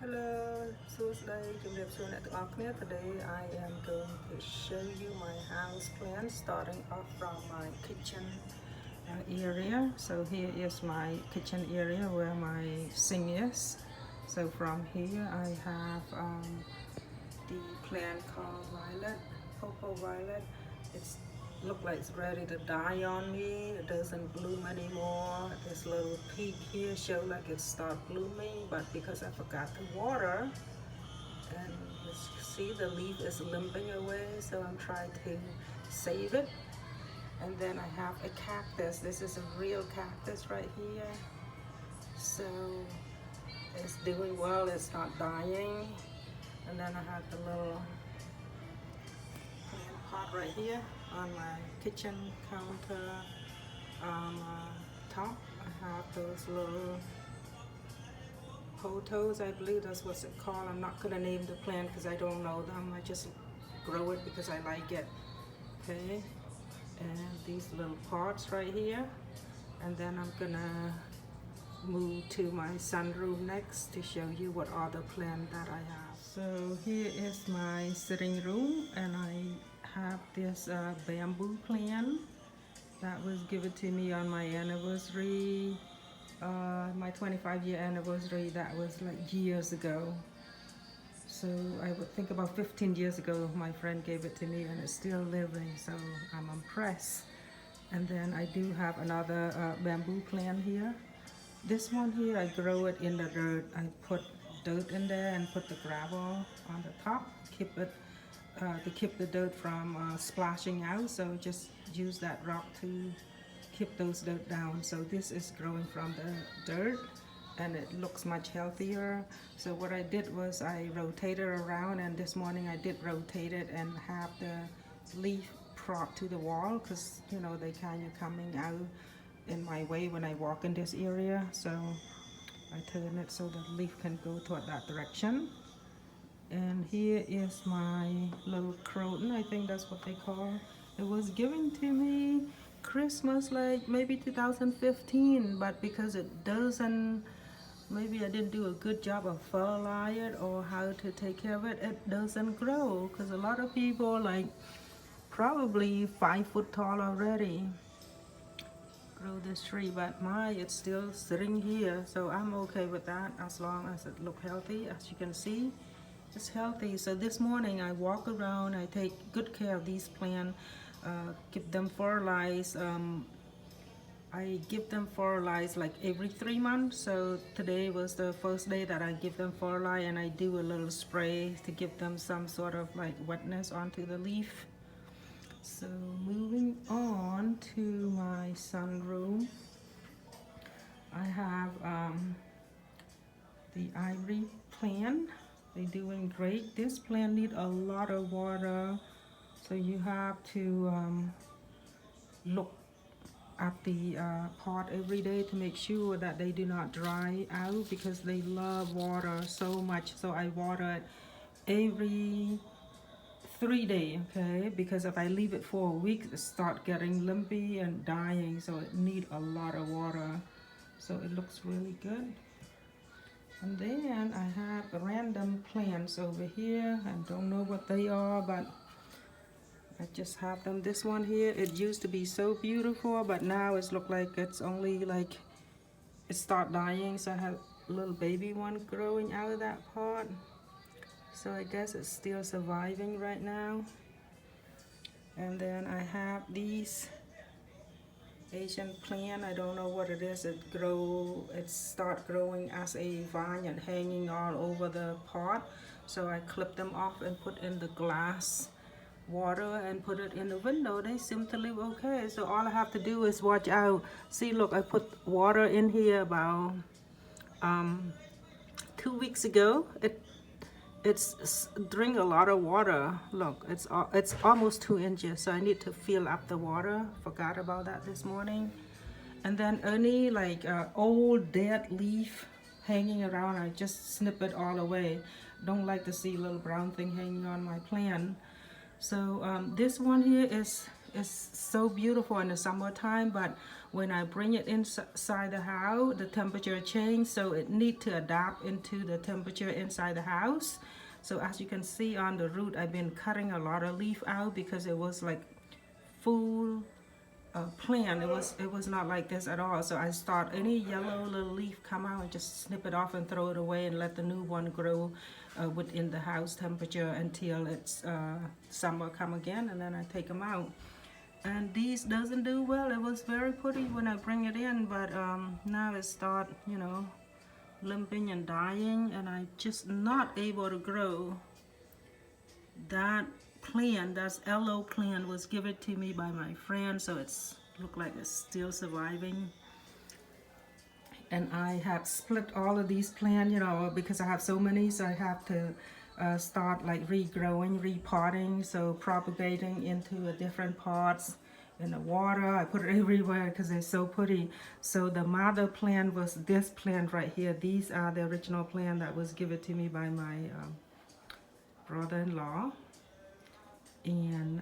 Hello, Tuesday. Today I am going to show you my house plan starting off from my kitchen area. So here is my kitchen area where my sink is. So from here I have the plant called violet, Popo violet. It's look like it's ready to die on me. It doesn't bloom anymore. This little peak here show like it start blooming, but because I forgot to water, and you see the leaf is limping away, so I'm trying to save it. And then I have a cactus. This is a real cactus right here. So it's doing well, it's not dying. And then I have the little plant pot right here on my kitchen counter top. I have those little potos, I believe that's what's it called. I'm not gonna name the plant because I don't know them. I just grow it because I like it. Okay, and these little pots right here. And then I'm gonna move to my sunroom next to show you what other plant that I have. So here is my sitting room, and I have this bamboo plant that was given to me on my anniversary, my 25-year anniversary. That was like years ago. So I would think about 15 years ago my friend gave it to me, and it's still living, so I'm impressed. And then I do have another bamboo plant here. This one here, I grow it in the dirt. I put dirt in there and put the gravel on the top, to keep the dirt from splashing out. So just use that rock to keep those dirt down. So this is growing from the dirt, and it looks much healthier. So what I did was I rotated around, and this morning I did rotate it and have the leaf prop to the wall, because you know they kind of coming out in my way when I walk in this area. So I turn it so the leaf can go toward that direction. And here is my little croton, I think that's what they call. It was given to me Christmas, like maybe 2015, but because it doesn't, maybe I didn't do a good job of fertilize it or how to take care of it, it doesn't grow. Because a lot of people, like probably 5 foot tall already, grow this tree, but it's still sitting here, so I'm okay with that as long as it look healthy. As you can see, it's healthy. So this morning I walk around, I take good care of these plants, keep them fertilized. I give them fertilize like every 3 months. So today was the first day that I give them fertilize, and I do a little spray to give them some sort of like wetness onto the leaf. So moving on to my sunroom, I have the ivory plant. They're doing great. This plant need a lot of water, so you have to look at the pot every day to make sure that they do not dry out, because they love water so much. So I water it every 3 days, okay? Because if I leave it for a week, it start getting lumpy and dying, so it need a lot of water. So it looks really good. And then I have random plants over here. I don't know what they are, but I just have them. This one here, it used to be so beautiful, but now it's look like it's only like it start dying. So I have a little baby one growing out of that pot. So I guess it's still surviving right now. And then I have these Asian plant. I don't know what it is. It start growing as a vine and hanging all over the pot. So I clip them off and put in the glass water and put it in the window. They seem to live okay. So all I have to do is watch out. See, look, I put water in here about 2 weeks ago. It's drink a lot of water. Look, it's almost 2 inches, so I need to fill up the water. Forgot about that this morning. And then any like old dead leaf hanging around, I just snip it all away. Don't like to see little brown thing hanging on my plant. So this one here is so beautiful in the summertime, but when I bring it inside the house, the temperature change, so it need to adapt into the temperature inside the house. So as you can see on the root, I've been cutting a lot of leaf out because it was like full plant. It was not like this at all. So I start any yellow little leaf come out and just snip it off and throw it away and let the new one grow within the house temperature until it's summer come again, and then I take them out. And these doesn't do well. It was very pretty when I bring it in, but now it start, you know, limping and dying, and I just not able to grow. That plant, that's aloe plant, was given to me by my friend, so it's look like it's still surviving. And I have split all of these plants, you know, because I have so many, so I have to start like regrowing, repotting, so propagating into different pots in the water. I put it everywhere because they're so pretty. So the mother plant was this plant right here. These are the original plant that was given to me by my brother-in-law. And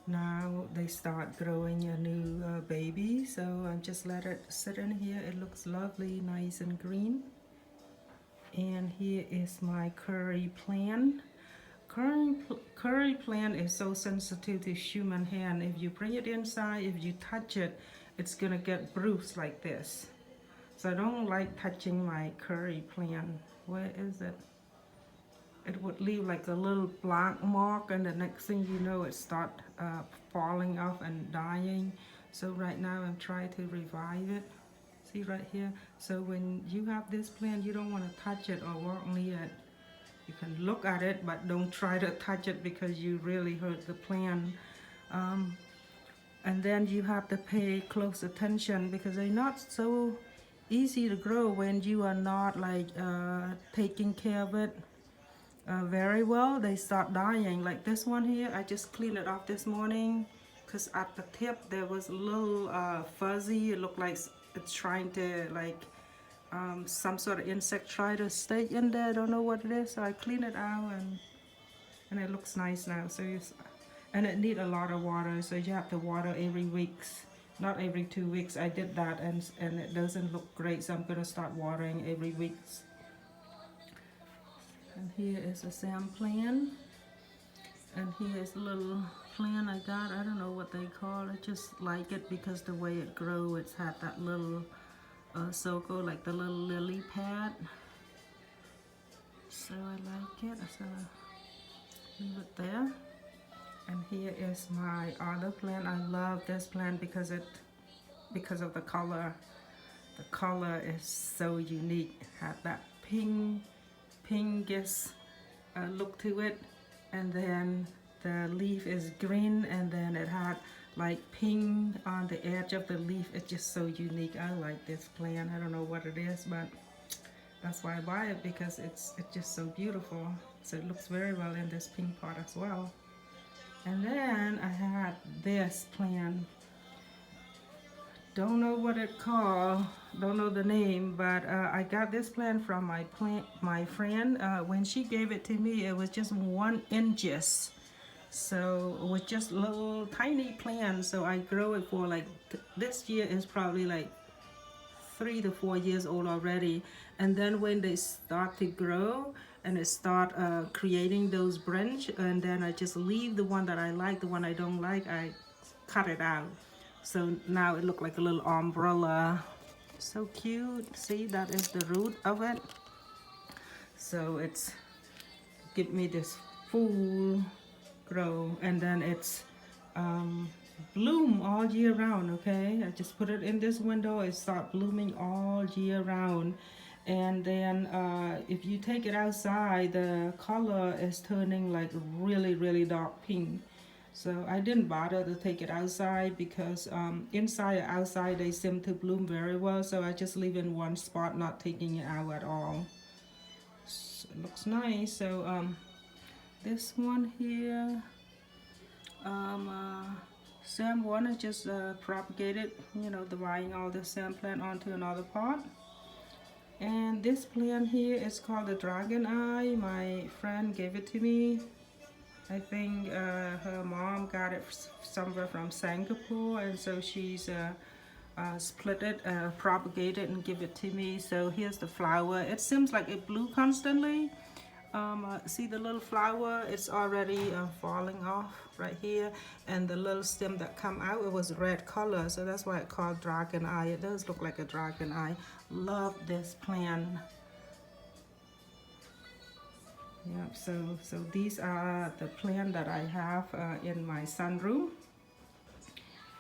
now they start growing a new baby, so I just let it sit in here. It looks lovely, nice and green. And here is my curry plant. Curry plant is so sensitive to human hand. If you bring it inside, if you touch it, it's gonna get bruised like this. So I don't like touching my curry plant. Where is it? It would leave like a little black mark, and the next thing you know, it start falling off and dying. So right now I'm trying to revive it. See right here? So when you have this plant, you don't want to touch it or work near it. You can look at it, but don't try to touch it because you really hurt the plant. And then you have to pay close attention because they're not so easy to grow when you are not like taking care of it very well. They start dying. Like this one here, I just cleaned it off this morning because at the tip there was a little fuzzy. It looked like it's trying to like some sort of insect try to stay in there. I don't know what it is, so I clean it out, and it looks nice now. So and it need a lot of water, so you have to water every week, not every 2 weeks. I did that, and it doesn't look great, so I'm gonna start watering every week. And here is a Sam plant, and here is a little plant I got. I don't know what they call it, just like it because the way it grows, it's had that little circle, like the little lily pad. So I like it, so leave it there. And here is my other plant. I love this plant because of the color. The color is so unique. It had that pinkish look to it, and then the leaf is green, and then it had like pink on the edge of the leaf. It's just so unique. I like this plant. I don't know what it is, but that's why I buy it, because it's just so beautiful. So it looks very well in this pink pot as well. And then I had this plant. Don't know what it called, don't know the name, but I got this plant from my friend. When she gave it to me, it was just 1 inches. So it was just little tiny plants. So I grow it for like, this year is probably like 3 to 4 years old already. And then when they start to grow and it start creating those branches, and then I just leave the one that I like. The one I don't like, I cut it out. So now it look like a little umbrella. So cute. See, that is the root of it. So it's give me this full grow, and then it's bloom all year round. Okay, I just put it in this window. It start blooming all year round. And then if you take it outside, the color is turning like really dark pink. So I didn't bother to take it outside because inside and outside they seem to bloom very well. So I just leave in one spot, not taking it out at all. So it looks nice. So this one here, Sam wanna just propagate it, you know, dividing all the Sam plant onto another pot. And this plant here is called the dragon eye. My friend gave it to me. I think her mom got it somewhere from Singapore, and so she's split it, propagate it, and give it to me. So here's the flower. It seems like it blew constantly. See the little flower? It's already falling off right here, and the little stem that come out, it was red color, so that's why it's called dragon eye. It does look like a dragon eye. Love this plant. Yep, so these are the plant that I have in my sunroom.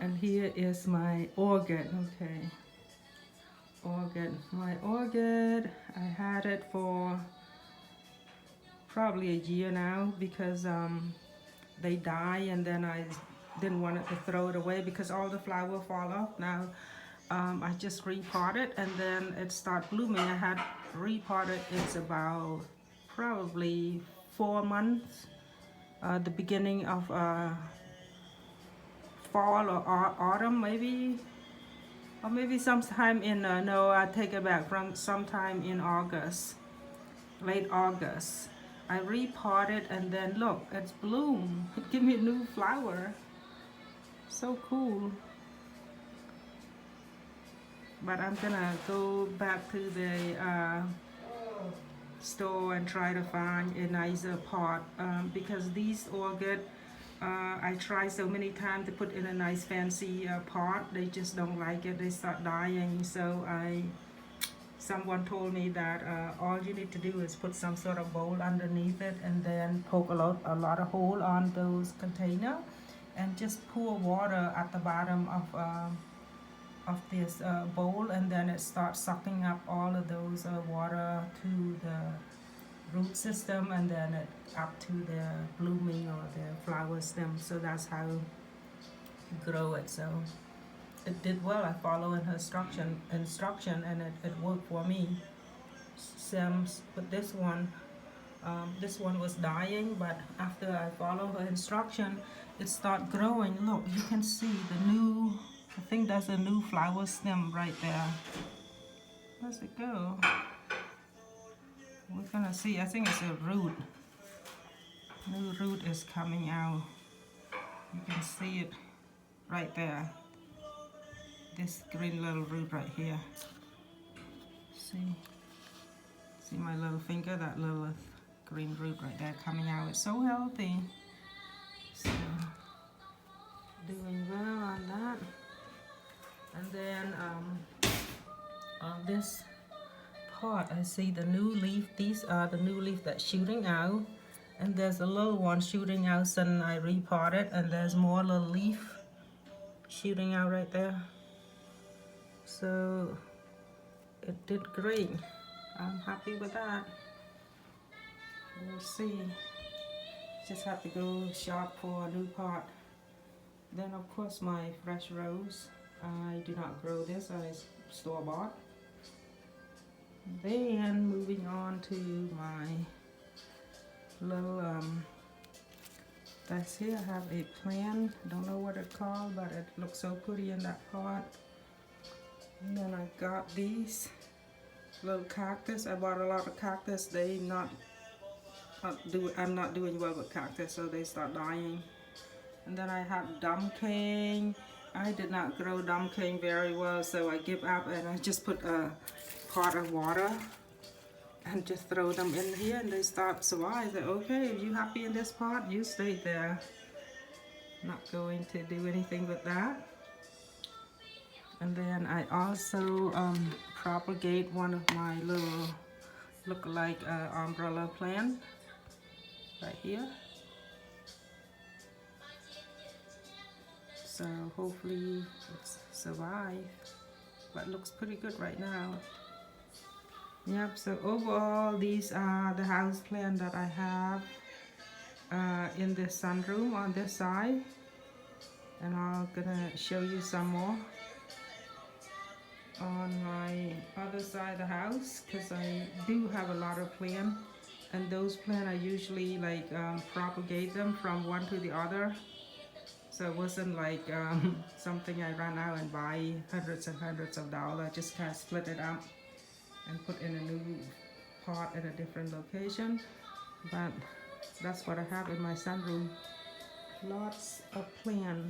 And here is my orchid. Okay, orchid. My orchid, I had it for probably a year now because they die, and then I didn't want it to throw it away because all the flower fall off. Now I just repotted, and then it started blooming. I had repotted. It's about probably 4 months, the beginning of fall or autumn maybe, or maybe sometime in no, I take it back, from sometime in August, late August. I repotted, and then look, it's bloomed. It gave me a new flower. So cool. But I'm gonna go back to the store and try to find a nicer pot, because these orchid, I try so many times to put in a nice fancy pot. They just don't like it. They start dying. So someone told me that all you need to do is put some sort of bowl underneath it, and then poke a lot of hole on those container, and just pour water at the bottom of this bowl, and then it starts sucking up all of those water to the root system, and then it up to the blooming or the flower stem. So that's how you grow it. So it did well. I followed her instruction, and it worked for me. But this one was dying, but after I followed her instruction, it started growing. Look, you can see the new, I think that's a new flower stem right there. Where's it go? We're gonna see. I think it's a root. New root is coming out. You can see it right there. This green little root right here. See my little finger? That little green root right there coming out. It's so healthy. So doing well on that. And then on this pot, I see the new leaf. These are the new leaf that's shooting out, and there's a little one shooting out, and I repotted, and there's more little leaf shooting out right there. So it did great. I'm happy with that. We'll see. Just have to go shop for a new pot. Then of course my fresh rose. I do not grow this. I store bought. Then moving on to my little that's here. I have a plant. Don't know what it's called, but it looks so pretty in that pot. And then I got these little cactus. I bought a lot of cactus. I'm not doing well with cactus, so they start dying. And then I have dumpkin. I did not grow dumpkin very well, so I give up, and I just put a pot of water and just throw them in here, and they start surviving. Okay, if you happy in this pot, you stay there. Not going to do anything with that. And then I also propagate one of my little look-alike umbrella plant right here. So hopefully it's survive, but looks pretty good right now. Yep, so overall these are the house plant that I have in the sunroom on this side, and I'm gonna show you some more on my other side of the house, because I do have a lot of plants, and those plants I usually like propagate them from one to the other. So it wasn't like something I run out and buy hundreds and hundreds of dollars. I just kind of split it up and put in a new pot at a different location. But That's what I have in my sunroom. Lots of plant.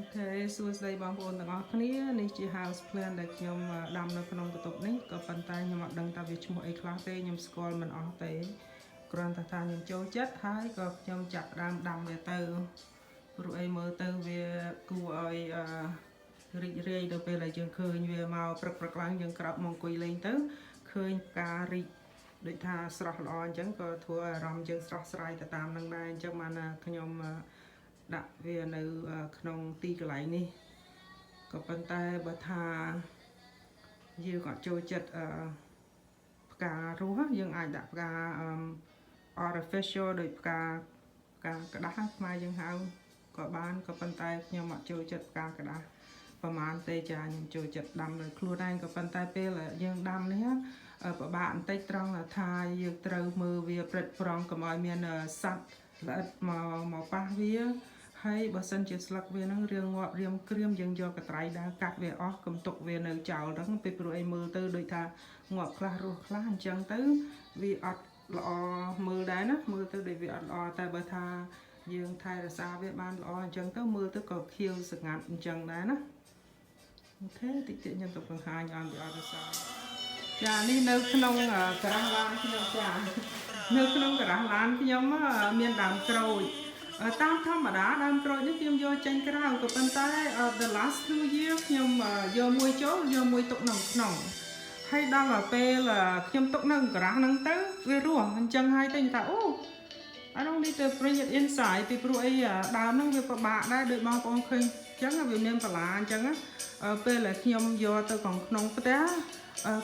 Okay សួស្តីបងប្អូនទាំងអស់គ្នានេះជា house plant ដែលខ្ញុំដាំនៅក្នុងបន្ទប់នេះក៏ប៉ុន្តែខ្ញុំអត់ដឹងថាវាឈ្មោះអីខ្លះទេខ្ញុំស្គាល់មិនអស់ទេគ្រាន់តែថាខ្ញុំចូលចិត្តហើយក៏ខ្ញុំចាប់ផ្ដើមដាំវាទៅព្រោះអីមើលទៅវាគួរឲ្យរីករាយទៅពេលដែលយើងឃើញវាមកព្រឹកឡើងយើងក្រោកមកអង្គុយលេងទៅឃើញផ្ការីកដូចថាស្រស់ល្អអញ្ចឹងក៏ធ្វើអារម្មណ៍យើងស្រស់ស្រាយទៅតាមនឹងដែរអញ្ចឹងបានខ្ញុំដាក់វានៅក្នុងទីកន្លែងនេះក៏ប៉ុន្តែបើថាយើងអត់ចូលចិត្តផ្ការស់យើងអាចដាក់ផ្កា artificial ដូចផ្កាក្តាស់ខ្មែរយើងហៅក៏បានក៏ប៉ុន្តែខ្ញុំអត់ចូលចិត្តផ្កាក្តាស់ប្រហែលទេចាខ្ញុំចូលចិត្តដាំនៅខ្លួនឯងក៏ប៉ុន្តែពេលយើងដាំនេះពិបាកបន្តិចត្រង់ថាយើងត្រូវមើលវាព្រឹត្តប្រងកុំឲ្យមានសត្វល្អិតមកប៉ះវាហើយបើសិនជាស្លឹកវានឹងរាងងាប់រៀមក្រៀមយើងយកកត្រៃដើរកាត់វាអស់កុំទុកវានៅចោលហ្នឹងពេលព្រោះអីមើលទៅដូចថាងាប់ខ្លះរស់ខ្លះអញ្ចឹងទៅវាអត់ល្អមើលដែរណាមើលទៅដូចវាអត់ល្អតែបើថាយើងថែរក្សាវាបានល្អអញ្ចឹងទៅមើលទៅក៏ខៀវស្ងាត់អញ្ចឹងដែរណាអូខេតិចខ្ញុំទៅបង្ហាញអន្តរជាតិចានេះនៅក្នុងការ៉ាស់ឡានខ្ញុំចានៅក្នុងការ៉ាស់ឡានខ្ញុំមានដើមក្រូចតាមធម្មតាដើមក្រូចនេះខ្ញុំយកចេញក្រៅក៏ប៉ុន្តែ the last 2 years ខ្ញុំយកមួយចូលយកមួយទុកនៅក្នុងហើយដល់ពេលខ្ញុំទុកនៅការ៉ាស់ហ្នឹងទៅវារស់អញ្ចឹងហើយទៅថាអូ I don't need to bring it inside ពីព្រោះអីដើមហ្នឹងវាពិបាកដែរដូចបងប្អូនឃើញអញ្ចឹងវាមានបន្លាអញ្ចឹងពេលដែលខ្ញុំយកទៅក្នុងផ្ទះ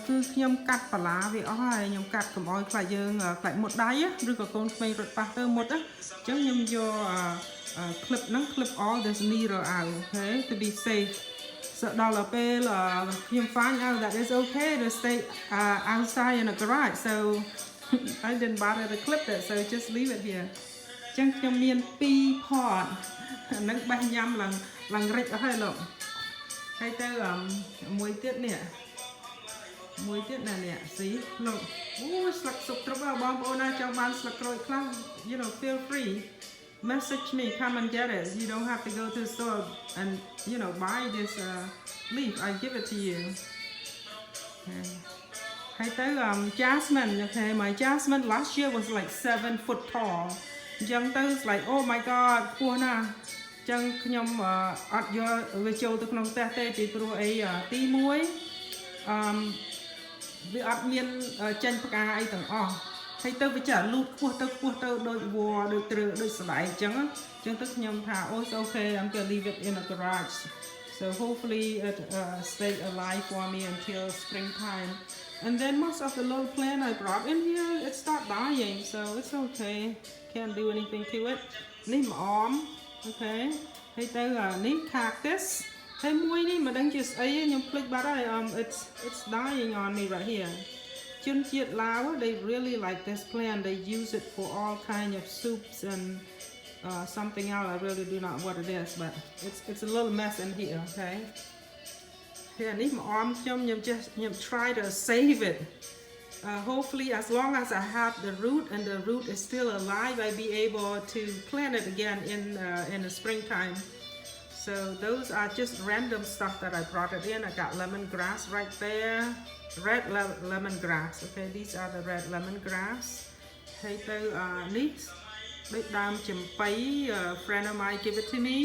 គឺខ្ញុំកាត់បន្លាវាអស់ហើយខ្ញុំកាត់កុំឲ្យខ្លាចយើងខ្លាចមុតដៃឬក៏កូនក្មេងរត់ប៉ះទៅមុតអញ្ចឹងខ្ញុំយក clip ហ្នឹង clip all this needle out okay to be safe so ដល់ពេលខ្ញុំ find out that it's okay to stay outside in the garage so I didn't bother to clip it so just leave it here អញ្ចឹងខ្ញុំមាន2 pot ហ្នឹងបេះញ៉ាំឡើងរិចអស់ហើយលោកហើយទៅមួយទៀតនេះមួយទៀតណានេះ see look អូស្លឹកសុកត្រឹបបងប្អូនណាចង់បានស្លឹកក្រូចខ្លះ you know feel free message me come and get it you don't have to go to the store and you know buy this leaf I give it to you okay. ហើយទៅ jasmine okay my jasmine last year was like 7 foot tall អញ្ចឹងទៅ it's like oh my god ខ្ពស់ណាស់អញ្ចឹងខ្ញុំអត់យកវាចូលទៅក្នុងផ្ទះទេពីព្រោះអីទី1វាអត់មានចេញផ្កាអីទាំងអស់ហើយទៅវាចាលូតខ្ពស់ទៅដូចវល្លិដូចត្រឺដូចស្បែកអញ្ចឹងទៅខ្ញុំថាអូ it's okay I'm gonna leave it in a garage so hopefully it stay alive for me until springtime and then most of the little plant I brought in here it start dying so it's okay can't do anything to it នេះម្អម okay ហើយទៅនេះ cactus ហើយមួយនេះមិនដឹងជាស្អីទេខ្ញុំភ្លេចបាត់ហើយ it's dying on me right here ជនជាតិឡាវ they really like this plant they use it for all kind of soups and something else I really do not know what it is but it's a little mess in here okay ហើយនេះម្អមខ្ញុំ try to save it hopefully as long as I have the root and the root is still alive I'll be able to plant it again in the springtime so those are just random stuff that I brought it in I got lemongrass right there red lemongrass okay these are the red lemongrass ហើយទៅនេះដូចដើមចំបៃ friend of mine give it to me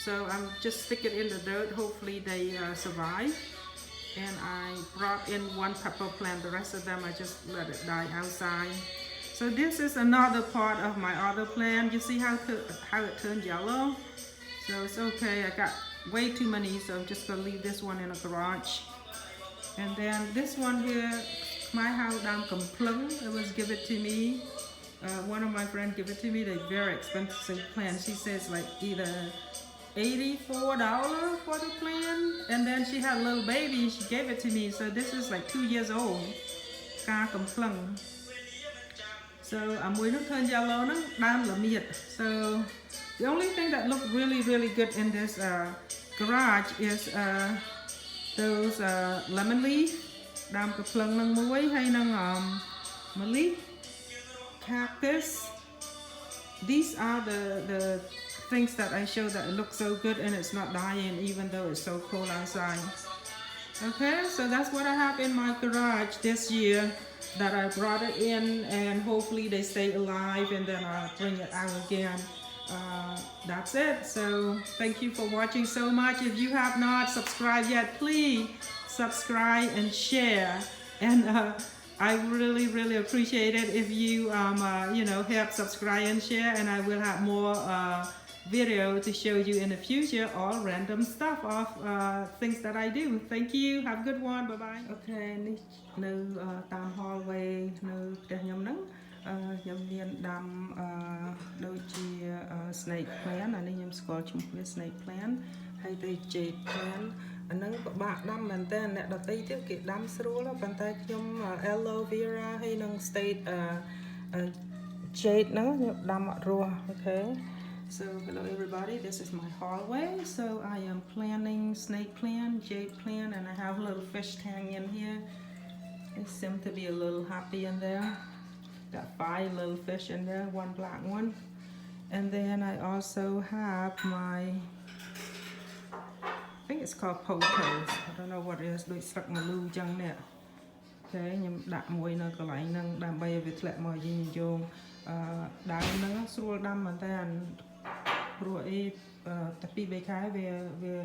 so I'm just stick it in the dirt hopefully they survive and I brought in 1 pepper plant the rest of them I just let it die outside so this is another part of my other plant you see how it turned yellow so it's okay I got way too many so I'm just gonna leave this one in a garage and then this one here my house down Kamplung it was given to me one of my friends give it to me they're very expensive plant she says like either $84 for the plant and then she had a little baby she gave it to me so this is like 2 years old Ka Kamplung soមួយនោះ turn yellow ហ្នឹងដើមល្មៀត so the only thing that look really good in this garage is those lemon leaf ដើមកំភ្លឹងនឹងមួយហើយនឹង Mallee, cactus. These are the things that I show that look so good and it's not dying even though it's so cold outside. Okay, so that's what I have in my garage this year that I brought it in, and hopefully they stay alive and then I'll bring it out again. That's it. So thank you for watching so much. If you have not subscribed yet, please subscribe and share. And I really appreciate it if you help subscribe and share, and I will have more video to show you in the future, all random stuff of things that I do. Thank you. Have a good one. Bye bye. Okay, នេះនៅតាម hallway នៅផ្ទះខ្ញុំហ្នឹងខ្ញុំមានដាំដូចជា snake plant អានេះខ្ញុំស្គាល់ឈ្មោះវា snake plant ហើយទៅ jade plant អាហ្នឹងពិបាកដាំមែនតើអ្នកដទៃទៀតគេដាំស្រួលប៉ុន្តែខ្ញុំ aloe vera ហើយនឹង state jade ហ្នឹងខ្ញុំដាំអត់រស់ okay. So hello everybody, this is my hallway. So I am planting snake plant, jade plant, and I have a little fish tank in here. They seem to be a little happy in there. Got 5 little fish in there, one black one. And then I also have my, I think it's called potos. I don't know what it is. Like stuck my loo jung there. Okay, ខ្ញុំដាក់មួយនៅកន្លែងហ្នឹងដើម្បីឲ្យវាធ្លាក់មកយីយងដើមហ្នឹងស្រួលដាំមែនតើព្រោះអីតែ2-3ខែវា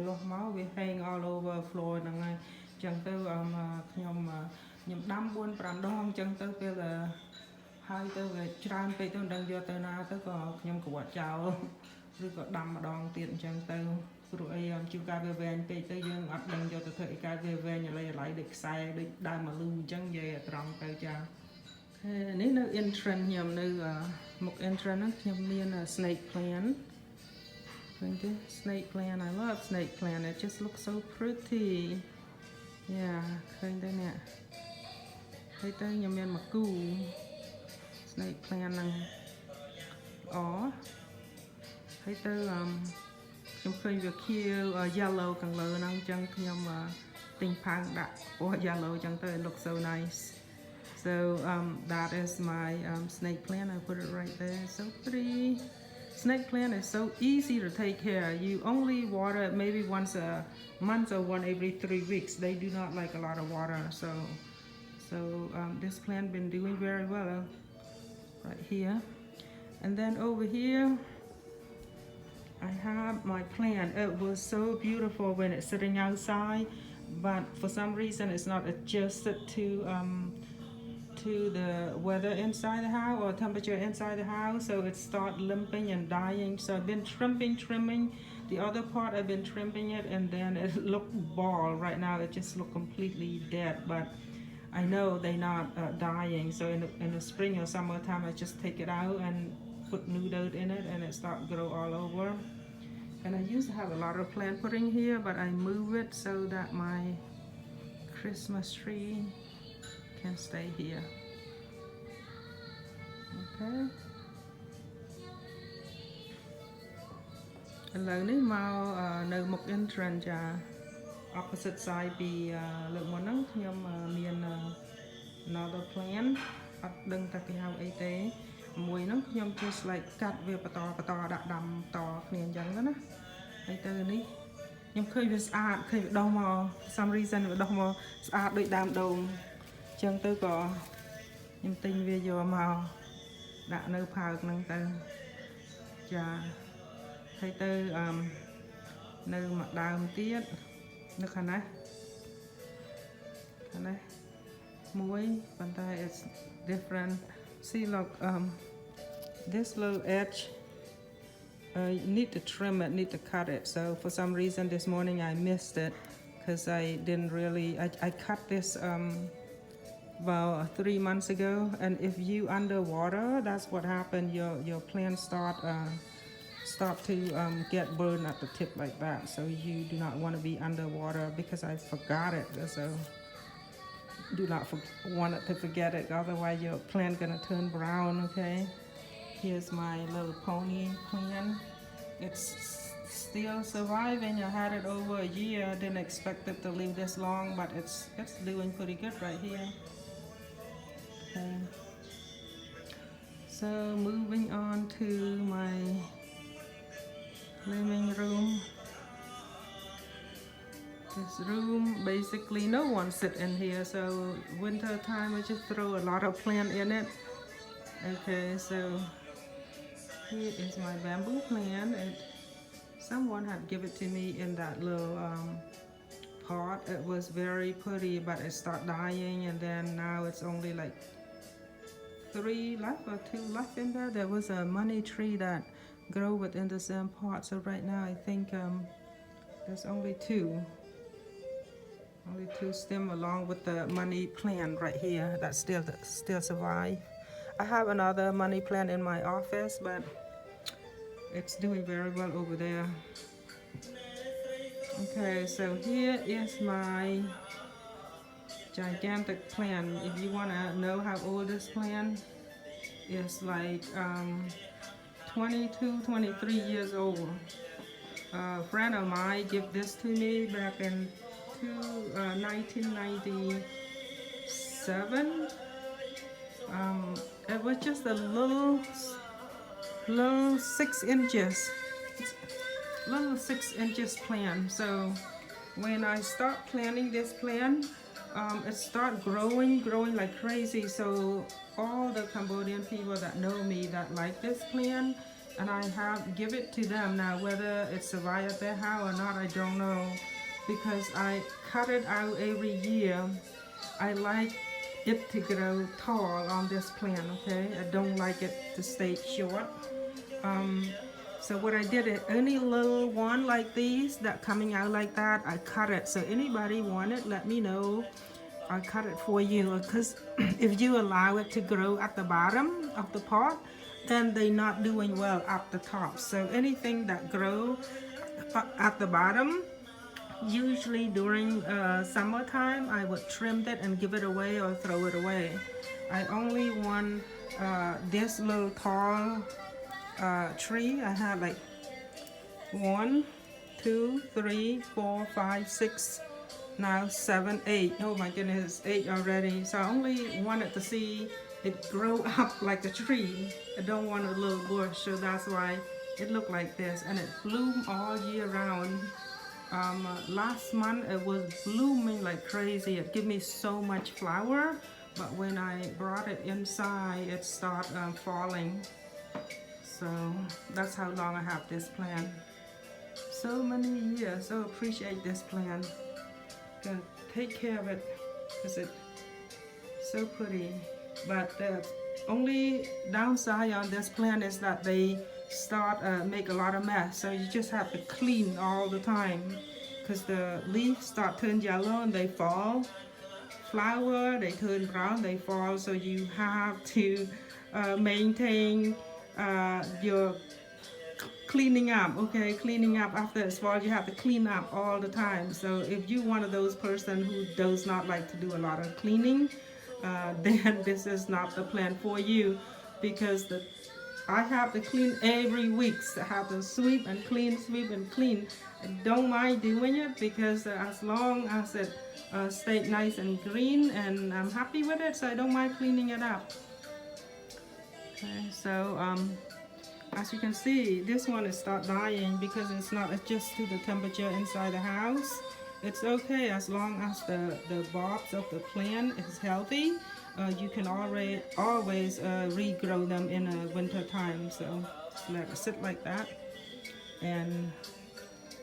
លាស់មកវា hang all over floor ហ្នឹងហើយអញ្ចឹងទៅខ្ញុំដាំ 4-5 ដងអញ្ចឹងទៅពេលហើយទៅវាច្រើនពេកទៅមិនដឹងយកទៅណាទៅក៏ខ្ញុំក្បត់ចោលឬក៏ដាំម្ដងទៀតអញ្ចឹងទៅព្រោះអីជួនកាលវាវែងពេកទៅយើងអត់ដឹងយកទៅធ្វើអីកើតវាវែងឥឡូវដូចខ្សែដូចដើមមកលូអញ្ចឹងនិយាយត្រង់ទៅចានេះនៅ entrance ខ្ញុំនៅមុខ entrance ហ្នឹងខ្ញុំមាន snake plant. Snake plant, I love snake plant. It just looks so pretty. Yeah, ឃើញទេអ្នកហើយទៅខ្ញុំមានមកគូ snake plant ហ្នឹងល្អហើយទៅខ្ញុំឃើញវាខៀវ yellow ខាងលើហ្នឹងអញ្ចឹងខ្ញុំទិញផើងដាក់ពណ៌ yellow អញ្ចឹងទៅ it looks so nice. So that is my snake plant. I put it right there. So pretty. Snake plant is so easy to take care. You only water it maybe once a month or one every 3 weeks. They do not like a lot of water. So this plant been doing very well right here. And then over here I have my plant. It was so beautiful when it's sitting outside, but for some reason it's not adjusted to the weather inside the house or temperature inside the house, so it start limping and dying. So I've been trimming the other part. I've been trimming it, and then it looked bald. Right now it just look completely dead, but I know they're not dying. So in the spring or summertime I just take it out and put new dirt in it, and it start grow all over. And I used to have a lot of plant putting here, but I move it so that my Christmas tree can stay here. Okay. ឥឡូវនេះមកនៅមុខ entrance ចា opposite side ពីលើកមុនហ្នឹងខ្ញុំមាន another plant អត់ដឹងថាគេហៅអីទេមួយហ្នឹងខ្ញុំ just like កាត់វាបន្តដាក់ដាំតគ្នាអញ្ចឹងណាហើយទៅនេះខ្ញុំឃើញវាស្អាតឃើញវាដុះមក some reason វាដុះមកស្អាតដូចដើមដូងអញ្ចឹងទៅក៏ខ្ញុំទិញវាយកមកដាក់នៅផើងហ្នឹងទៅចាហើយទៅនៅមួយដើមទៀតនៅខាងនេះមួយប៉ុន្តែ it's different. See look this little edge you need to trim it, need to cut it. So for some reason this morning I missed it because I didn't really I cut this about 3 months ago, and if you underwater, that's what happened. Your plants start to get burned at the tip like that. So you do not want to be underwater because I forgot it. So do not want it to forget it, otherwise your plant gonna turn brown. Okay, here's my little pony plant. It's still surviving. I had it over a year. I didn't expect it to live this long, but it's doing pretty good right here. Okay. So moving on to my living room. This room, basically no one sit in here, so winter time I just throw a lot of plant in it. Okay, so here is my bamboo plant. Someone had given it to me in that little pot. It was very pretty, but it started dying, and then now it's only like 3 left or 2 left in there. There was a money tree that grew within the same pot, so right now I think there's only 2 stem along with the money plant right here that still survive. I have another money plant in my office, but it's doing very well over there. Okay, so here is my gigantic plant. If you want to know how old this plant is, like 22, 23 years old. A friend of mine gave this to me back in 1997. It was just a little 6 inches. Little 6 inches plant. So when I start planting this plant, it start growing like crazy. So all the Cambodian people that know me that like this plant, and I have give it to them. Now whether it survive at their house or not, I don't know, because I cut it out every year. I like it to grow tall on this plant. Okay, I don't like it to stay short. So what I did is any little one like these that coming out like that, I cut it. So anybody want it, let me know. I cut it for you, because if you allow it to grow at the bottom of the pot, then they're not doing well at the top. So anything that grow at the bottom, usually during summertime, I would trim it and give it away or throw it away. I only want this little tall tree. I have like 1, 2, 3, 4, 5, 6, now 7, 8. Oh my goodness, 8 already. So I only wanted to see it grow up like a tree. I don't want a little bush, so that's why it looked like this, and it bloomed all year round. Last month it was blooming like crazy. It gave me so much flower, but when I brought it inside, it started falling. So that's how long I have this plant. So many years. So appreciate this plant. Gotta take care of it because it's so pretty. But the only downside on this plant is that they start make a lot of mess. So you just have to clean all the time, because the leaves start turn yellow and they fall. Flower, they turn brown, they fall. So you have to maintain your cleaning up. Okay, cleaning up after it's fall, you have to clean up all the time. So if you're one of those person who does not like to do a lot of cleaning, then this is not the plant for you, because I have to clean every week. I have to sweep and clean, sweep and clean. I don't mind doing it, because as long as it stays nice and green and I'm happy with it, so I don't mind cleaning it up. Okay, so as you can see, this one is start dying because it's not adjusted to the temperature inside the house. It's okay as long as the bulbs of the plant is healthy. You can always regrow them in a winter time. So let it sit like that. And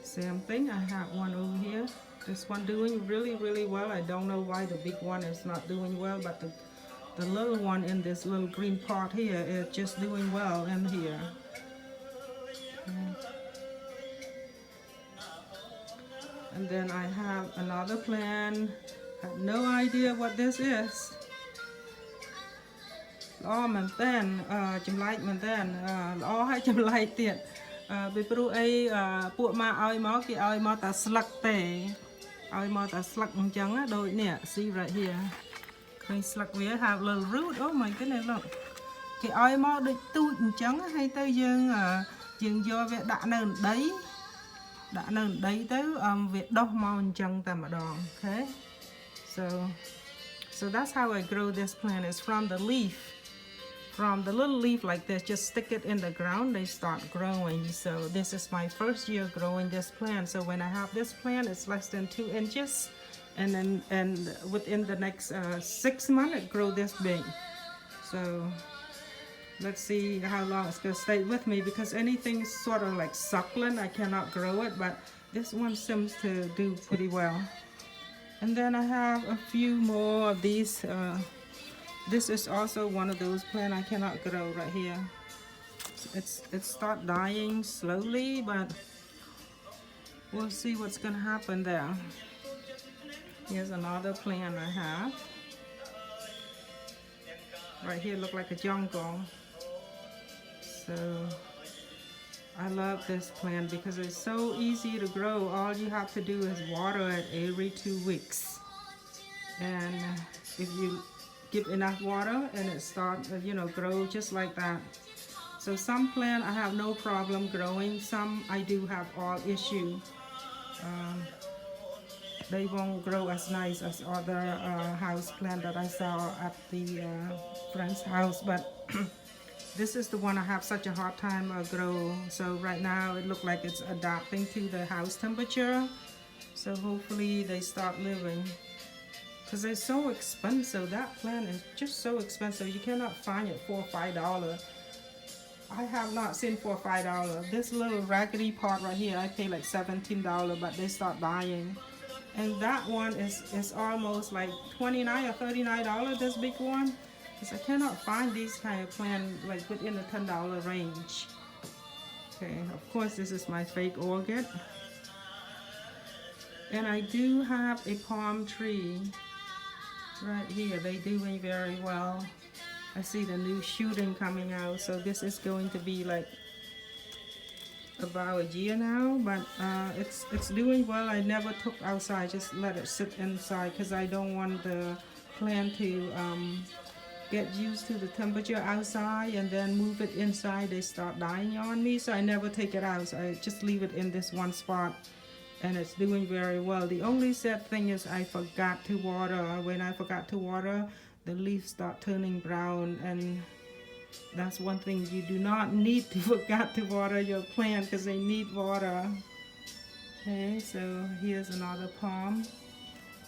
same thing, I have one over here. This one doing really well. I don't know why the big one is not doing well, but the little one in this little green pot here is just doing well in here. Okay. And then I have another plant. I have no idea what this is.ល្អមែនតើចម្លែកមែនតើល្អហើយចម្លែកទៀតពីព្រោះអីពួកម៉ាឲ្យមកគេឲ្យមកតែស្លឹកទេឲ្យមកតែស្លឹកអញ្ចឹងដូចនេះ see right here ឃើញស្លឹកវា have little root. Oh my goodness, look គេឲ្យមកដូចទូចអញ្ចឹងហើយទៅយើងយកវាដាក់នៅដីទៅវាដុះមកអញ្ចឹងតែម្ដង okay, so that's how I grow this plant. It's from the leaf. from the little leaf like this, just stick it in the ground, they start growing. So this is my first year growing this plant. So when I have this plant, it's less than 2 inches, and then within the next 6 months it grow this big. So let's see how long it's gonna stay with me, because anything sort of like succulent, I cannot grow it, but this one seems to do pretty well. And then I have a few more of these. This is also one of those plants I cannot grow right here. It start dying slowly, but we'll see what's gonna happen there. Here's another plant I have. Right here look like a jungle. So I love this plant because it's so easy to grow. All you have to do is water it every 2 weeks. And if you give enough water, and it starts, grow just like that. So some plant I have no problem growing. Some I do have all issue. They won't grow as nice as other house plant that I saw at the friend's house, but this is the one I have such a hard time grow. So right now it looks like it's adapting to the house temperature. So hopefully they start living. Because they're so expensive. That plant is just so expensive. You cannot find it for $5. I have not seen for $5. This little raggedy pot right here, I pay like $17, but they start dying. And that one is almost like $29 or $39, this big one. Because I cannot find these kind of plants like within the $10 range. Okay, of course this is my fake orchid. And I do have a palm tree right here. They doing very well. I see the new shooting coming out, so this is going to be like about a year now, but it's doing well. I never took outside, just let it sit inside, because I don't want the plant to get used to the temperature outside and then move it inside. They start dying on me, so I never take it out. So I just leave it in this one spot, and it's doing very well. The only sad thing is I forgot to water. When I forgot to water, the leaves start turning brown, and that's one thing you do not need to forget to water your plant, because they need water. Okay, so here's another palm.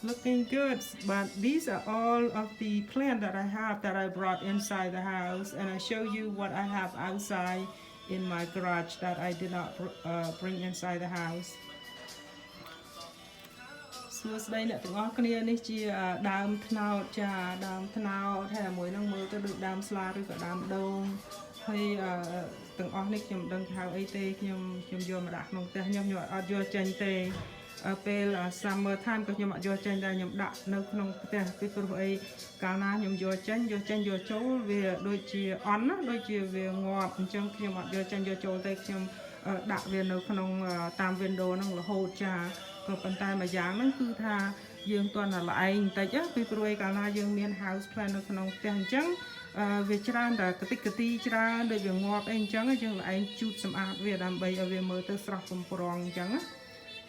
Looking good, but these are all of the plants that I have that I brought inside the house, and I show you what I have outside in my garage that I did not bring inside the house. សួស្តីអ្នកទាំងអស់គ្នានេះជាដើមត្នោតចាដើមត្នោតហើយមួយនឹងមើលទៅដូចដើមស្លាឬក៏ដើមដូងហើយទាំងអស់នេះខ្ញុំមិនដឹងថាហៅអីទេខ្ញុំយកមកដាក់ក្នុងផ្ទះខ្ញុំអត់យកចេញទេពេល summer time ក៏ខ្ញុំអត់យកចេញដែរខ្ញុំដាក់នៅក្នុងផ្ទះពីព្រោះអីកាលណាខ្ញុំយកចេញយកចូលវាដូចជាអន់ណាដូចជាវាងាប់អញ្ចឹងខ្ញុំអត់យកចេញយកចូលទេខ្ញុំដាក់វានៅក្នុងតាម window ហ្នឹងរហូតចាក៏ប៉ុន្តែមួយយ៉ាងហ្នឹងគឺថាយើងទាន់តែល្អឯងបន្តិចពីព្រោះឯកាលណាយើងមាន house plant នៅក្នុងផ្ទះអញ្ចឹងវាច្រើនតែកតិកទីច្រើនដូចវាងាប់អីអញ្ចឹងយើងល្អឯងជូតសម្អាតវាដើម្បីឲ្យវាមើលទៅស្រស់បំព្រងអញ្ចឹងណា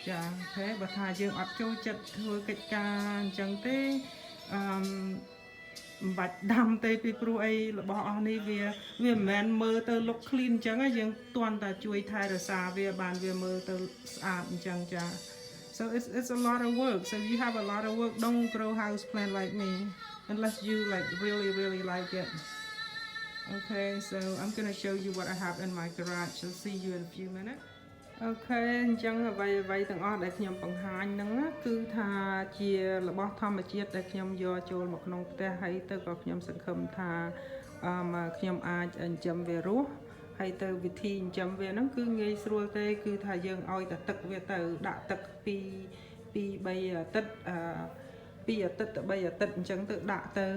ចាអូខេបើថាយើងអត់ចូលចិត្តធ្វើកិច្ចការអញ្ចឹងទេមិនបាច់ដាំទេពីព្រោះអីរបស់អស់នេះវាមិនមែនមើលទៅ look clean អញ្ចឹងយើងទាន់តែជួយថែរក្សាវាបានវាមើលទៅស្អាតអញ្ចឹងចា So it's a lot of work. So if you have a lot of work, don't grow house plant like me unless you like really like it. Okay, so I'm gonna show you what I have in my garage. I'll see you in a few minutes. Okay, អញ្ចឹងអ្វីទាំងអស់ដែលខ្ញុំបង្ហាញហ្នឹងគឺថាជារបស់ធម្មជាតិដែលខ្ញុំយកចូលមកក្នុងផ្ទះហើយទៅក៏ខ្ញុំសង្ឃឹមថាខ្ញុំអាចចិញ្ចឹមវារស់ហើយទៅវិធីចិញ្ចឹមវាហ្នឹងគឺងាយស្រួលទេគឺថាយើងឲ្យតែទឹកវាទៅដាក់ទឹកពី3អាទិត្យ2អាទិត្យទៅ3អាទិត្យអញ្ចឹងទៅដាក់ទៅ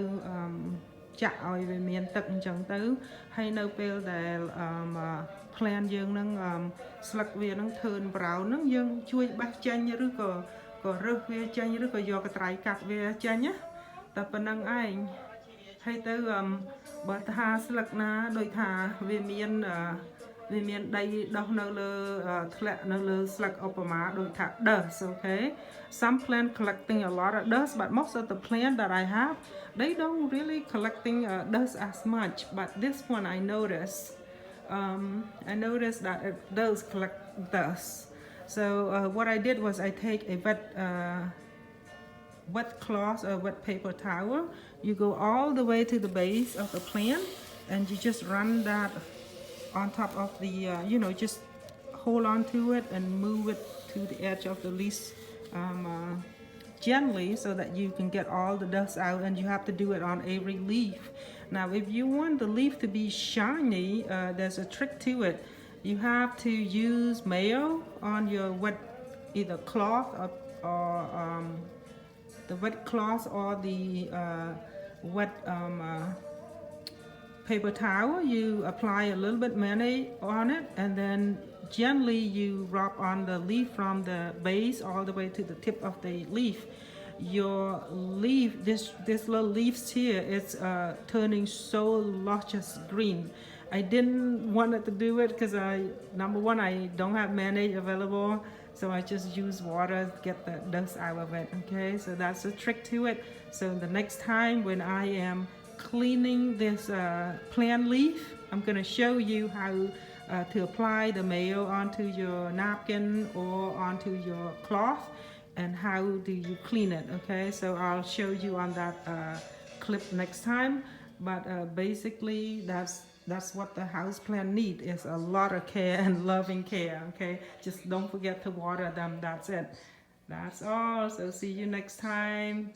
ចាក់ឲ្យវាមានទឹកអញ្ចឹងទៅហើយនៅពេលដែល plant យើងហ្នឹងស្លឹកវាហ្នឹង turn brown ហ្នឹងយើងជួយបេះចេញឬក៏រើសវាចេញឬក៏យកកត្រៃកាត់វាចេញណាតែប៉ុណ្្នឹងឯងហើយទៅបើថាស្លឹកណាដូចថាវាមាន វាមានដីដុះនៅលើធ្លាក់នៅលើស្លឹកឧបមាដូចថា dust, okay? Some plant collecting a lot of dust, but most of the plant that I have, they don't really collecting dust as much. But this one I noticed that it does collect dust. So what I did was I take a wet cloth or wet paper towel. You go all the way to the base of the plant and you just run that on top of the just hold on to it and move it to the edge of the leaf gently so that you can get all the dust out, and you have to do it on every leaf. Now if you want the leaf to be shiny, there's a trick to it. You have to use mayo on your wet either cloth or the wet cloth or the wet paper towel. You apply a little bit mayonnaise on it, and then gently you rub on the leaf from the base all the way to the tip of the leaf. Your leaf, this little leaves here, it's turning so luscious green. I didn't want it to do it because number one, I don't have mayonnaise available, so I just use water to get the dust out of it. Okay, so that's a trick to it. So the next time when I am cleaning this plant leaf, I'm going to show you how to apply the mayo onto your napkin or onto your cloth, and how do you clean it. Okay, so I'll show you on that clip next time. But basically that's what the house plant need, is a lot of care and loving care. Okay, just don't forget to water them. That's it. That's all. So see you next time.